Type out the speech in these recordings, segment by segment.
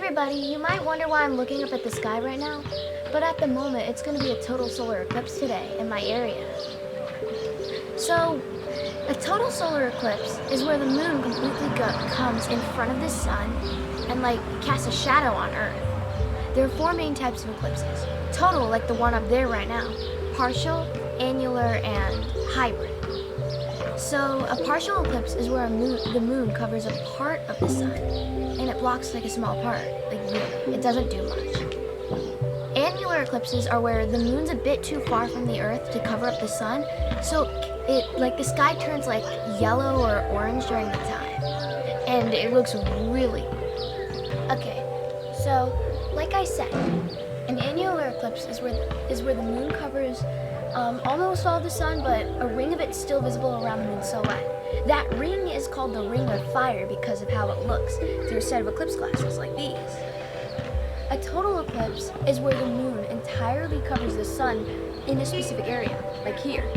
everybody, you might wonder why I'm looking up at the sky right now, but at the moment it's going to be a total solar eclipse today in my area. So, a total solar eclipse is where the moon completely comes in front of the sun and casts a shadow on Earth. There are four main types of eclipses. Total, like the one up there right now, partial, annular, and hybrid. So a partial eclipse is where the moon covers a part of the sun, and it blocks a small part, really. It doesn't do much. Annular eclipses are where the moon's a bit too far from the Earth to cover up the sun, so the sky turns yellow or orange during the time, and it looks really good. Okay, so like I said, an annular eclipse is where the moon covers almost all the sun, but a ring of it's still visible around the moon's silhouette. That ring is called the ring of fire because of how it looks through a set of eclipse glasses like these. A total eclipse is where the moon entirely covers the sun in a specific area, like here.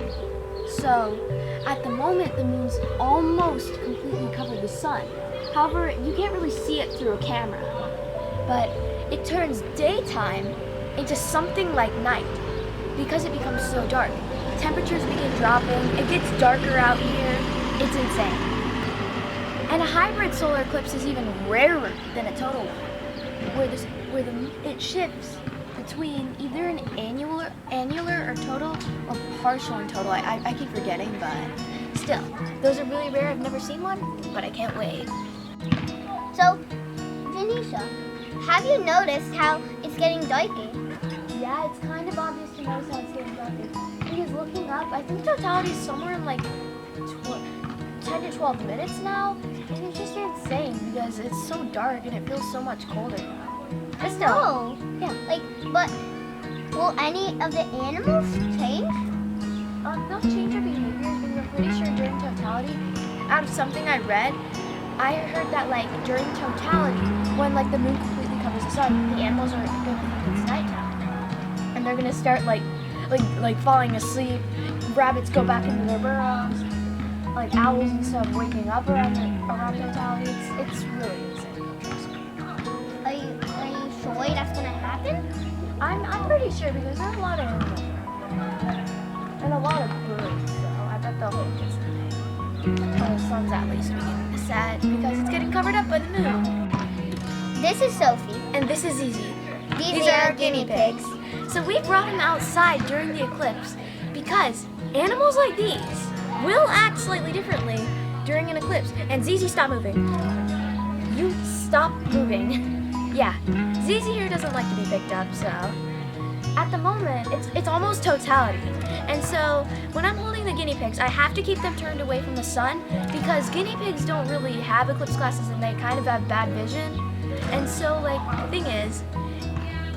So, at the moment, the moon's almost completely covered the sun. However, you can't really see it through a camera. But it turns daytime into something like night because it becomes so dark. Temperatures begin dropping, it gets darker out here, it's insane. And a hybrid solar eclipse is even rarer than a total one, it shifts between either an annular or total, or partial and total. I keep forgetting, but still, those are really rare. I've never seen one, but I can't wait. So, Janisha, have you noticed how it's getting darker? Yeah, it's kind of obvious to notice how it's getting darker. Because looking up, I think totality is somewhere in 10 to 12 minutes now, and it's just insane because it's so dark and it feels so much colder now. But still, Oh, yeah. But will any of the animals change? They'll change their behaviors because I'm pretty sure during totality, out of something I read, I heard that during totality, when the moon completely covers the sun, the animals are gonna think it's nighttime, and they're gonna start falling asleep. Rabbits go back into their burrows. Owls and stuff waking up around totality. It's really insane. Trust me. Are you sure that's gonna happen? I'm pretty sure because there are a lot of animals and a lot of birds, so I bet they'll think it's night. Well, the sun's at least beginning to set because it's getting covered up by the moon. This is Sophie. And this is Easy. These are our guinea pigs. So we brought them outside during the eclipse because animals like these will act slightly differently during an eclipse. And Zizi, stop moving. You stop moving. Yeah, Zizi here doesn't like to be picked up, so at the moment it's almost totality. And so when I'm holding the guinea pigs, I have to keep them turned away from the sun because guinea pigs don't really have eclipse glasses and they kind of have bad vision. And so the thing is,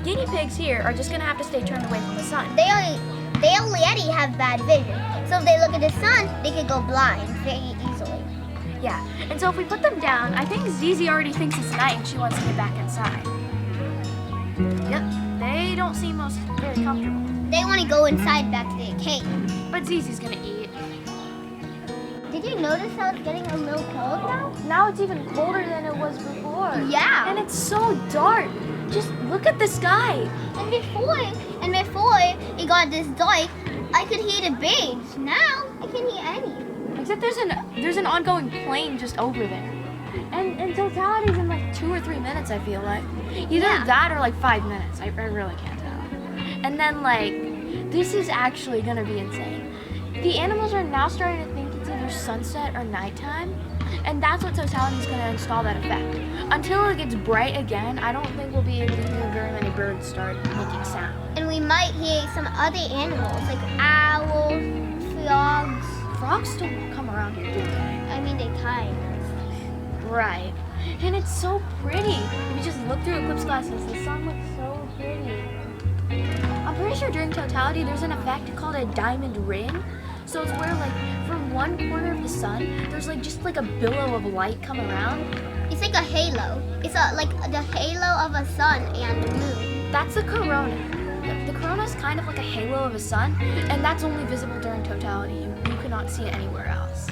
guinea pigs here are just gonna have to stay turned away from the sun. They already have bad vision, so if they look at the sun, they could go blind very easily. Yeah, and so if we put them down, I think Zizi already thinks it's night and she wants to get back inside. Yep, they don't seem very comfortable. They want to go inside back to their cave. But Zizi's gonna eat. Did you notice how it's getting a little cold now? Now it's even colder than it was before. Yeah. And it's so dark. Just look at the sky. And before it got this dark, I could hear the birds. Now I can't hear any. Except there's an ongoing plane just over there. And totality's in 2 or 3 minutes, I feel like. Either that or 5 minutes. I really can't tell. And then this is actually gonna be insane. The animals are now starting to think it's either sunset or nighttime. And that's what totality's gonna install that effect. Until it gets bright again, I don't think we'll be able to hear very many birds start making sound. And we might hear some other animals like owls, frogs. Frogs don't come around here, do they? I mean, they kind. Right. And it's so pretty. If you just look through eclipse glasses, the sun looks so pretty. I'm pretty sure during totality there's an effect called a diamond ring. So it's where from one corner of the sun, there's just a billow of light come around. It's like a halo. It's like the halo of a sun and the moon. That's the corona. The corona is kind of like a halo of a sun, and that's only visible during totality. You cannot see it anywhere else.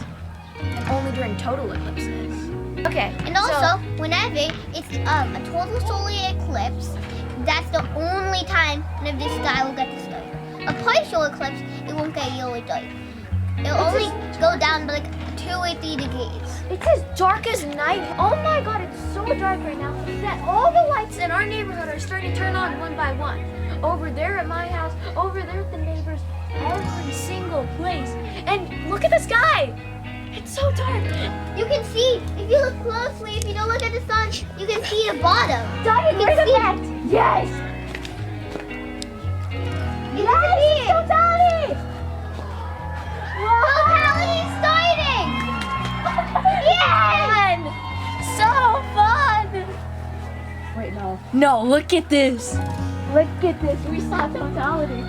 And only during total eclipses. Okay. And also, whenever it's a total solar eclipse, that's the only time when the sky will get this dark. A partial eclipse, it won't get really dark. It'll only go down by like 2 or 3 degrees. It's as dark as night. Oh my god, it's so dark right now that all the lights in our neighborhood are starting to turn on one by one. Over there at my house, over there at the neighbors, every single place. And look at the sky. It's so dark. You can see, if you look closely, if you don't look at the sun, you can see the bottom. Diamond You great can see- effect. Yes. Yes, Totality. totality starting! Yay! Fun. So fun. Wait, no. No, look at this. Look at this. We saw totality.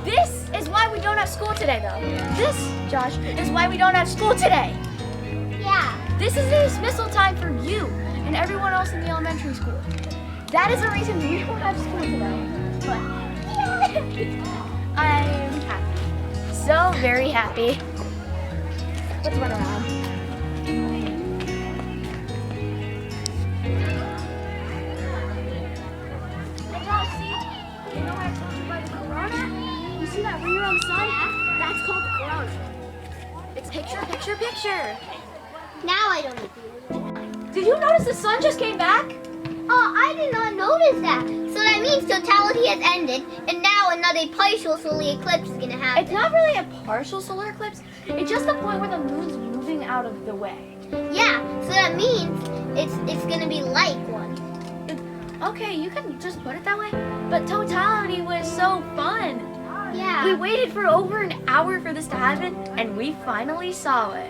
This is why we don't have school today, though. This, Josh, is why we don't have school today. Yeah. This is the dismissal time for you and everyone else in the elementary school. That is the reason we don't have school today. But I'm happy. So very happy. Let's run around. Hey Josh, see? You know what I told you about the corona? You see that ring around the sun? That's called the corona. It's picture, picture, picture. Now I don't need to. Did you notice the sun just came back? Oh, I did not notice that. So that means totality has ended, and now another partial solar eclipse is gonna happen. It's not really a partial solar eclipse. It's just the point where the moon's moving out of the way. Yeah, so that means it's gonna be like one. Okay, you can just put it that way. But totality was so fun. Yeah. We waited for over an hour for this to happen, and we finally saw it.